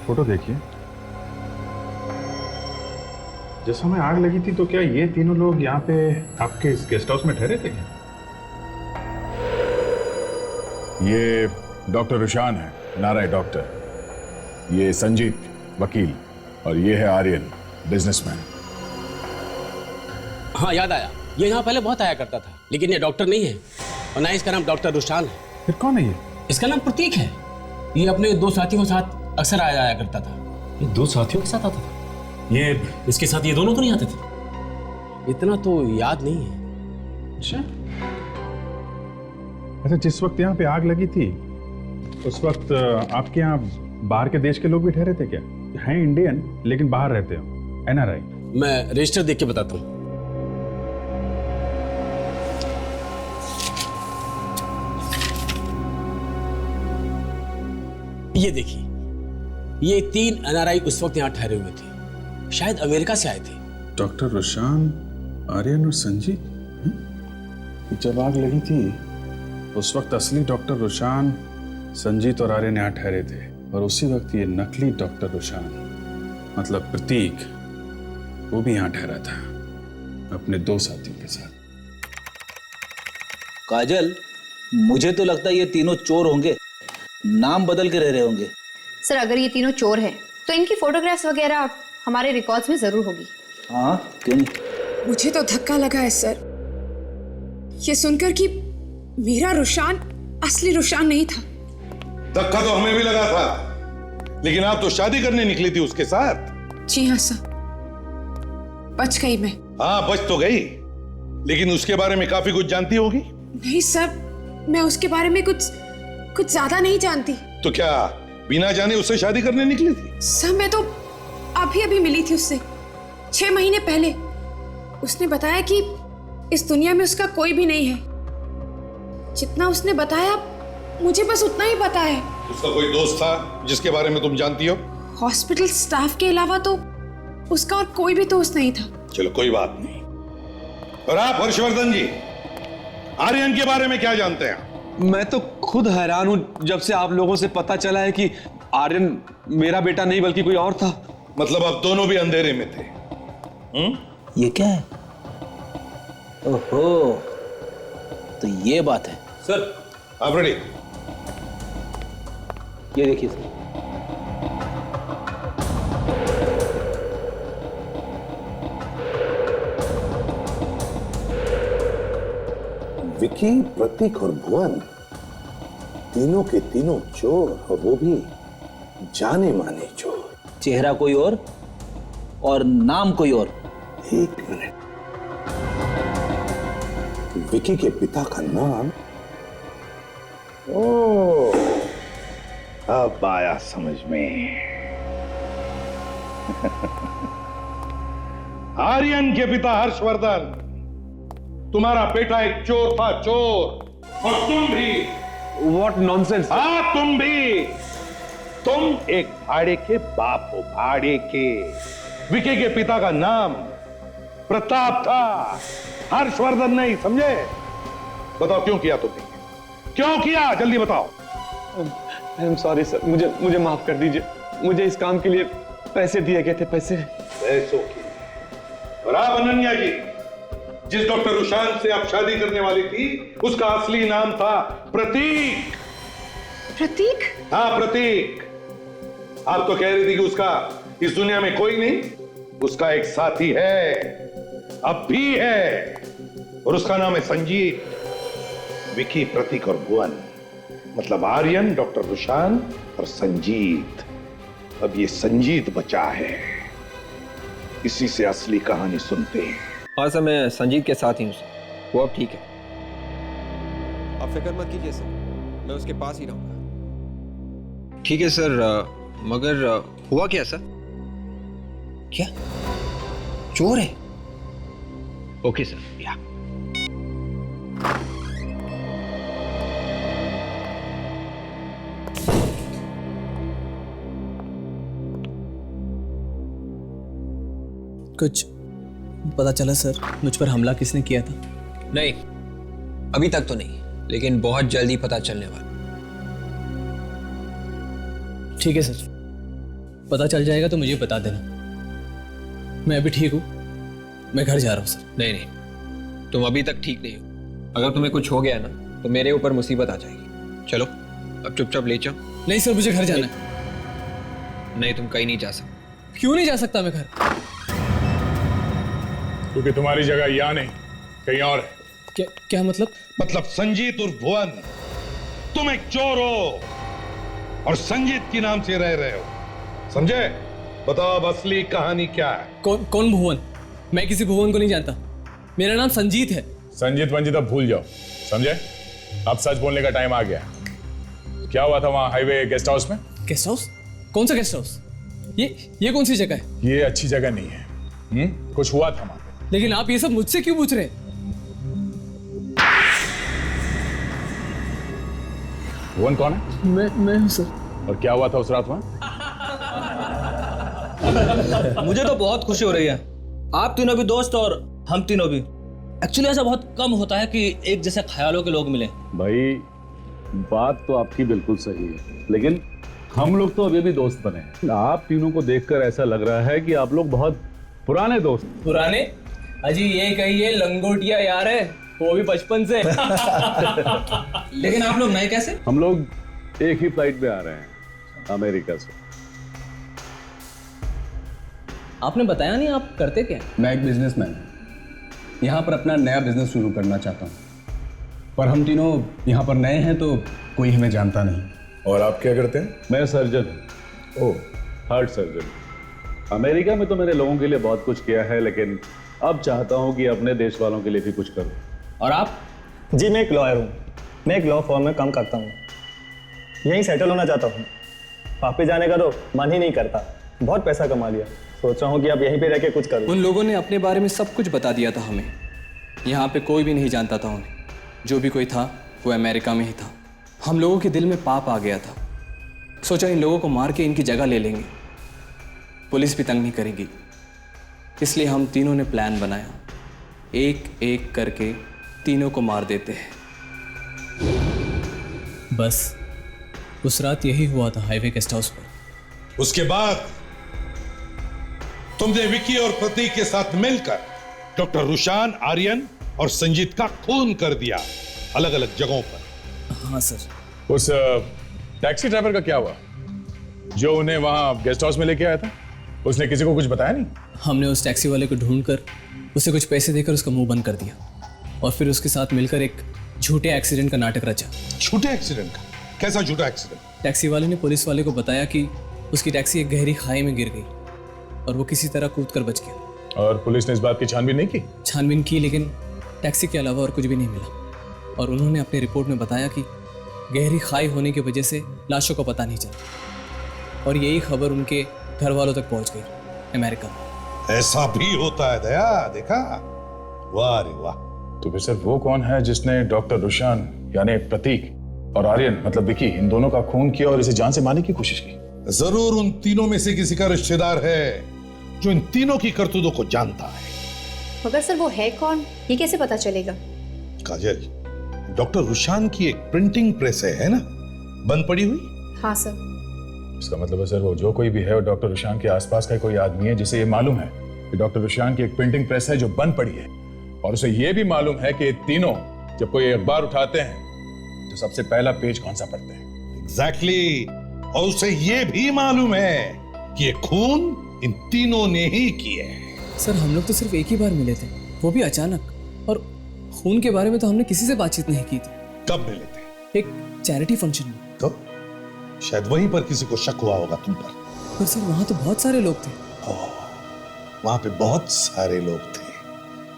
फोटो देखिए। जिस समय आग लगी थी तो क्या ये तीनों लोग यहाँ पे आपके इस गेस्ट हाउस में ठहरे थे क्या? ये डॉक्टर रुशान है, एनआरआई डॉक्टर। ये संजीत वकील, और ये है आर्यन बिजनेसमैन। हाँ याद आया, ये यहाँ पहले बहुत आया करता था, लेकिन ये डॉक्टर नहीं है और ना इसका नाम डॉक्टर रुशान है। फिर कौन है ये? इसका नाम प्रतीक है। ये अपने 2 साथियों के साथ अक्सर आया करता था। ये 2 साथियों के साथ आता था? ये इसके साथ ये दोनों तो नहीं आते थे? इतना तो याद नहीं है। अच्छा, जिस वक्त यहाँ पे आग लगी थी उस वक्त आपके यहाँ बाहर के देश के लोग भी ठहरे थे क्या? हैं इंडियन लेकिन बाहर रहते हो, एनआरआई? मैं रजिस्टर देख के बताता हूँ। ये देखिए, ये 3 एनआरआई उस वक्त यहाँ ठहरे हुए थे, शायद अमेरिका से आए थे। डॉक्टर रुशान, आर्यन और संजीत। जब आग लगी थी उस वक्त असली डॉक्टर रुशान, संजीत और आर्यन यहाँ ठहरे थे, और उसी वक्त ये नकली डॉक्टर रुशान मतलब प्रतीक, वो भी यहाँ ठहरा था अपने 2 साथियों के साथ। काजल, मुझे तो लगता है ये तीनों चोर होंगे, नाम बदल के रह रहे होंगे। सर अगर ये तीनों चोर हैं तो इनकी फोटोग्राफ्स वगैरह हमारे रिकॉर्ड्स में जरूर होगी। हाँ, क्यों नहीं? मुझे तो धक्का लगा है सर, ये सुनकर कि मेरा रुशान असली रुशान नहीं था। धक्का तो हमें भी लगा था, लेकिन आप तो शादी करने निकली थी उसके साथ। जी हाँ सर, बच गई मैं। हाँ, बच तो गई, लेकिन उसके बारे में काफी कुछ जानती होगी। नहीं सर, मैं उसके बारे में कुछ ज्यादा नहीं जानती। तो क्या बिना जाने उससे शादी करने निकली थी? सर मैं तो अभी मिली थी उससे 6 महीने पहले। उसने बताया कि इस दुनिया में उसका कोई भी नहीं है। जितना उसने बताया मुझे बस उतना ही पता है। उसका कोई दोस्त था जिसके बारे में तुम जानती हो? हॉस्पिटल स्टाफ के अलावा तो उसका और कोई भी दोस्त नहीं था। चलो कोई बात नहीं। और आप हर्षवर्धन जी, आर्यन के बारे में क्या जानते हैं? मैं तो खुद हैरान हूं जब से आप लोगों से पता चला है कि आर्यन मेरा बेटा नहीं बल्कि कोई और था। मतलब अब दोनों भी अंधेरे में थे। ये क्या है? ओहो, तो ये बात है। सर आप रेडी? ये देखिए सर, विकी, प्रतीक और भुवन तीनों के तीनों चोर, और वो भी जाने माने चोर। चेहरा कोई और नाम कोई और। 1 मिनट, विकी के पिता का नाम, ओ अब आया समझ में। आर्यन के पिता हर्षवर्धन, तुम्हारा बेटा एक चोर था, चोर। और तुम भी। What nonsense? हाँ, तुम भी। तुम एक भाड़े के बाप हो, भाड़े के। विकी के पिता का नाम प्रताप था, हर्षवर्धन नहीं, समझे? बताओ क्यों किया तुमने? क्यों किया? जल्दी बताओ। आई एम सॉरी सर, मुझे माफ कर दीजिए। मुझे इस काम के लिए पैसे दिए गए थे, पैसों के। और आप अनन्या जी, जिस डॉक्टर रुशान से आप शादी करने वाली थी, उसका असली नाम था प्रतीक। प्रतीक? हाँ, प्रतीक। आप तो कह रही थी कि उसका इस दुनिया में कोई नहीं, उसका एक साथी है, अब भी है, और उसका नाम है संजीत। विकी, प्रतीक और भुवन, मतलब आर्यन, डॉक्टर रुशान और संजीत। अब ये संजीत बचा है, इसी से असली कहानी सुनते हैं। हाँ सर, मैं संजीत के साथ ही हूँ, वो अब ठीक है। आप फिक्र मत कीजिए सर, मैं उसके पास ही रहूंगा। ठीक है सर, मगर हुआ क्या सर? क्या चोर है? ओके सर, या कुछ पता चला सर, मुझ पर हमला किसने किया था? नहीं, अभी तक तो नहीं। लेकिन बहुत जल्दी पता चलने वाला। ठीक है सर, पता चल जाएगा तो मुझे बता देना। मैं अभी ठीक हूँ, मैं घर जा रहा हूँ सर। नहीं नहीं, तुम अभी तक ठीक नहीं हो। अगर तुम्हें कुछ हो गया ना तो मेरे ऊपर मुसीबत आ जाएगी। चलो अब चुपचाप ले जाओ। नहीं सर, मुझे घर जाना है। नहीं, तुम कहीं नहीं जा सकते। क्यों नहीं जा सकता मैं घर? क्योंकि तुम्हारी जगह यहाँ नहीं, कहीं और है। क्या मतलब? मतलब संजीत उर्फ भुवन, तुम एक चोर हो और संजीत के नाम से रह रहे हो, समझे? बताओ अब असली कहानी क्या है? कौन भुवन? मैं किसी भुवन को नहीं जानता, मेरा नाम संजीत है। संजीत वंजीत अब भूल जाओ, समझे? अब सच बोलने का टाइम आ गया। क्या हुआ था वहां हाईवे गेस्ट हाउस में? Guest house? कौन सा गेस्ट हाउस? ये कौन सी जगह है? ये अच्छी जगह नहीं है। कुछ हुआ था वहां पे। लेकिन आप ये सब मुझसे क्यों पूछ रहे हैं? भुवन कौन है? मैं हूं सर। और क्या हुआ था उस रात वहां? मुझे तो बहुत खुशी हो रही है, आप तीनों भी दोस्त और हम तीनों भी। एक्चुअली ऐसा बहुत कम होता है कि एक जैसे ख्यालों के लोग मिले। भाई बात तो आपकी बिल्कुल सही है, लेकिन हम लोग तो अभी भी दोस्त बने हैं। आप तीनों को देखकर ऐसा लग रहा है कि आप लोग बहुत पुराने दोस्त। पुराने? अजी ये कहिए लंगोटिया यार है, वो भी बचपन से। लेकिन आप लोग नए कैसे? हम लोग एक ही फ्लाइट में आ रहे हैं अमेरिका से। आपने बताया नहीं आप करते क्या? मैं एक बिजनेसमैन यहाँ पर अपना नया बिजनेस शुरू करना चाहता हूँ, पर हम तीनों यहाँ पर नए हैं तो कोई हमें जानता नहीं। और आप क्या करते हैं? मैं सर्जन हूँ। ओह, हार्ट सर्जन। अमेरिका में तो मैंने लोगों के लिए बहुत कुछ किया है, लेकिन अब चाहता हूँ कि अपने देश वालों के लिए भी कुछ करूँ। और आप? जी मैं एक लॉयर हूँ, मैं एक लॉ फर्म में काम करता हूँ, यहीं सेटल होना चाहता हूँ। वापस जाने का तो मन ही नहीं करता, बहुत पैसा कमा लिया, सोच रहा हूँ कि अब यहीं पे रह के कुछ करूँ। उन लोगों ने अपने बारे में सब कुछ बता दिया था हमें। यहाँ पे कोई भी नहीं जानता था उन्हें, जो भी कोई था वो अमेरिका में ही था। हम लोगों के दिल में पाप आ गया था, सोचा इन लोगों को मार के इनकी जगह ले लेंगे, पुलिस भी तंग नहीं करेगी। इसलिए हम तीनों ने प्लान बनाया, एक एक करके तीनों को मार देते हैं। बस उस रात यही हुआ था हाईवे गेस्ट हाउस पर। उसके बाद तुमने विकी और प्रतीक के साथ मिलकर डॉक्टर रुशान, आर्यन और संजीत का खून कर दिया अलग अलग जगहों पर। हाँ सर। उस टैक्सी ड्राइवर का क्या हुआ जो उन्हें वहां गेस्ट हाउस में लेके आया था? उसने किसी को कुछ बताया नहीं? हमने उस टैक्सी वाले को ढूंढकर उसे कुछ पैसे देकर उसका मुंह बंद कर दिया और फिर उसके साथ मिलकर एक झूठे एक्सीडेंट का नाटक रचा। झूठे एक्सीडेंट का? कैसा झूठा एक्सीडेंट? टैक्सी वाले ने पुलिस वाले को बताया कि उसकी टैक्सी एक गहरी खाई में गिर गई और वो किसी तरह कूद कर बच गया। और पुलिस ने इस बात की छानबीन नहीं की? छानबीन की, लेकिन टैक्सी के अलावा और कुछ भी नहीं मिला। और उन्होंने अपनी रिपोर्ट में बताया कि गहरी खाई होने की वजह से लाशों का पता नहीं चला और यही खबर उनके घर वालों तक पहुंच गई अमेरिका में। ऐसा भी होता है दया, देखा? वाह रे वाह। तो फिर सर वो कौन है जिसने डॉक्टर रुशान यानी प्रतीक और आर्यन मतलब विकी, इन दोनों का खून किया और इसे जान से मारने की कोशिश की? जरूर उन तीनों में से किसी का रिश्तेदार है जो इन तीनों की करतूतों को जानता है। मगर सर वो है कौन, ये कैसे पता चलेगा? काजल, डॉक्टर रुशान की एक प्रिंटिंग प्रेस है ना, बंद पड़ी हुई? हाँ सर। इसका मतलब है सर वो जो कोई भी है वो डॉक्टर रुशान के आसपास का कोई आदमी है जिसे ये मालूम है कि डॉक्टर रुशान की एक प्रिंटिंग प्रेस है जो बंद पड़ी है, और उसे ये भी मालूम है कि तीनों जब कोई अखबार उठाते हैं तो सबसे पहला पेज कौन सा पढ़ते हैं। एग्जैक्टली। और उसे ये भी मालूम है कि ये खून इन तीनों ने ही किए हैं। सर हम लोग तो सिर्फ एक ही बार मिले थे, वो भी अचानक, और खून के बारे में तो हमने किसी से बातचीत नहीं की थी। कब मिले थे? एक चैरिटी फंक्शन में। तो शायद वहीं पर किसी को शक हुआ होगा तुम पर। पर सर वहां तो बहुत सारे लोग थे। वहां पे बहुत सारे लोग थे,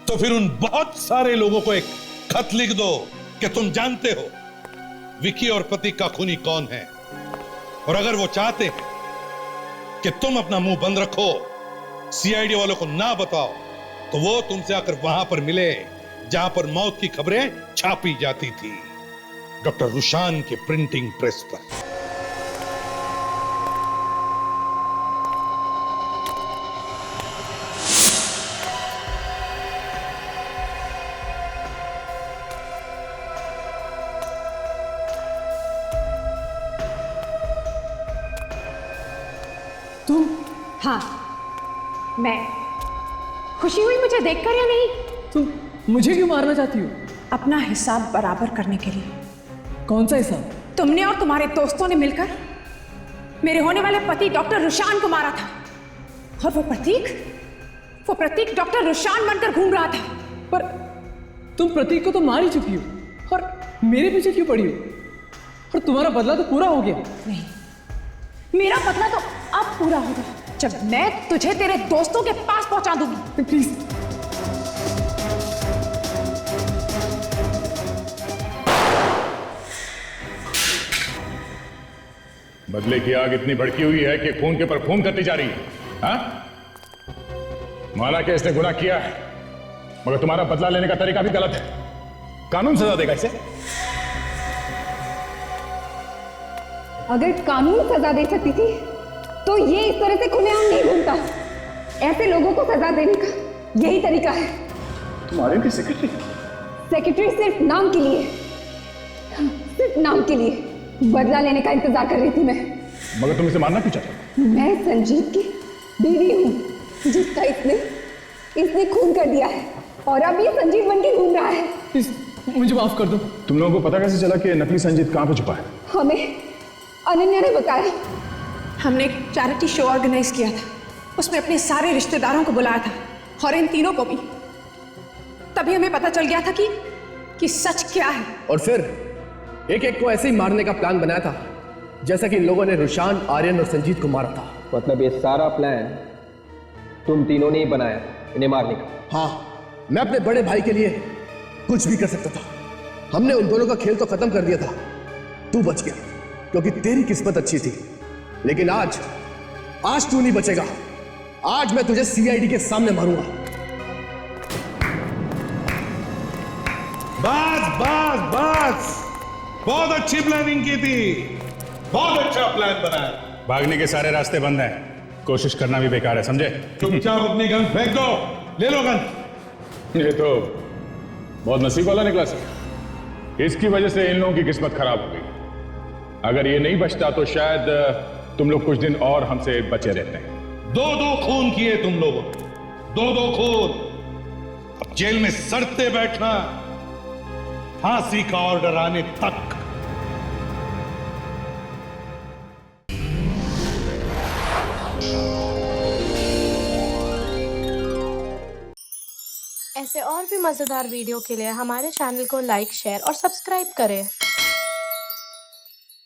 तो फिर उन बहुत सारे लोगों को एक खत लिख दो कि तुम जानते हो विकी और प्रतीक का खूनी कौन है, और अगर वो चाहते हैं कि तुम अपना मुंह बंद रखो, सीआईडी वालों को ना बताओ, तो वो तुमसे आकर वहां पर मिले जहां पर मौत की खबरें छापी जाती थी, डॉक्टर रुशान के प्रिंटिंग प्रेस पर। हाँ, मैं खुशी हुई मुझे देखकर या नहीं? तुम मुझे क्यों मारना चाहती हो? अपना हिसाब बराबर करने के लिए। कौन सा हिसाब? तुमने और तुम्हारे दोस्तों ने मिलकर मेरे होने वाले पति डॉक्टर रुशान को मारा था, और वो प्रतीक डॉक्टर रुशान बनकर घूम रहा था। पर तुम प्रतीक को तो मार ही चुकी हो, और मेरे पीछे क्यों पड़ी हो? और तुम्हारा बदला तो पूरा हो गया। नहीं, मेरा बदला तो अब पूरा होगा जब मैं तुझे तेरे दोस्तों के पास पहुंचा दूंगी। प्लीज। बदले की आग इतनी भड़की हुई है कि खून के पर खून करती जा रही है। हाँ? माना कि इसने गुनाह किया है, मगर तुम्हारा बदला लेने का तरीका भी गलत है। कानून सजा देगा इसे। अगर कानून सजा दे सकती थी तो ये इस तरह से खुलेआम नहीं घूमता। ऐसे लोगों को सजा देने का यही तरीका है। तुम्हारे भी सेक्रेटरी सिर्फ नाम के लिए, सिर्फ नाम के लिए बदला लेने का इंतजार कर रही थी मैं। मगर तुम इसे मारना क्यों चाहते? मैं संजीव की बीवी हूँ, जिसका इसने खून कर दिया है, और अब ये संजीव बन के घूम रहा है। मुझे माफ कर दो। तुम लोगों को पता कैसे चला कि नकली संजीत कहाँ पे छुपा है? हमें अनन्या ने बताया। हमने एक चैरिटी शो ऑर्गेनाइज किया था, उसमें अपने सारे रिश्तेदारों को बुलाया था, और इन तीनों को भी। तभी हमें पता चल गया था कि सच क्या है। और फिर एक एक को ऐसे ही मारने का प्लान बनाया था, जैसा कि इन लोगों ने रुशान, आर्यन और संजीत को मारा था। मतलब ये सारा प्लान तुम तीनों ने ही बनाया इन्हें मारने का? हाँ, मैं अपने बड़े भाई के लिए कुछ भी कर सकता था। हमने उन दोनों का खेल तो खत्म कर दिया था। तू बच गया क्योंकि तेरी किस्मत अच्छी थी, लेकिन आज तू नहीं बचेगा। आज मैं तुझे सीआईडी के सामने मारूंगा। बस बहुत अच्छी प्लानिंग की थी, बहुत अच्छा प्लान बनाया। भागने के सारे रास्ते बंद हैं, कोशिश करना भी बेकार है, समझे? चुपचाप अपनी गन फेंक दो, ले लो गन। ये तो बहुत नसीब वाला निकला सर। इसकी वजह से इन लोगों की किस्मत खराब हो गई। अगर ये नहीं बचता तो शायद तुम लोग कुछ दिन और हमसे बचे रहते हैं। 2-2 खून किए तुम लोगों, 2-2 खून। अब जेल में सड़ते बैठना, फांसी का ऑर्डर आने तक। ऐसे और भी मजेदार वीडियो के लिए हमारे चैनल को लाइक, शेयर और सब्सक्राइब करें।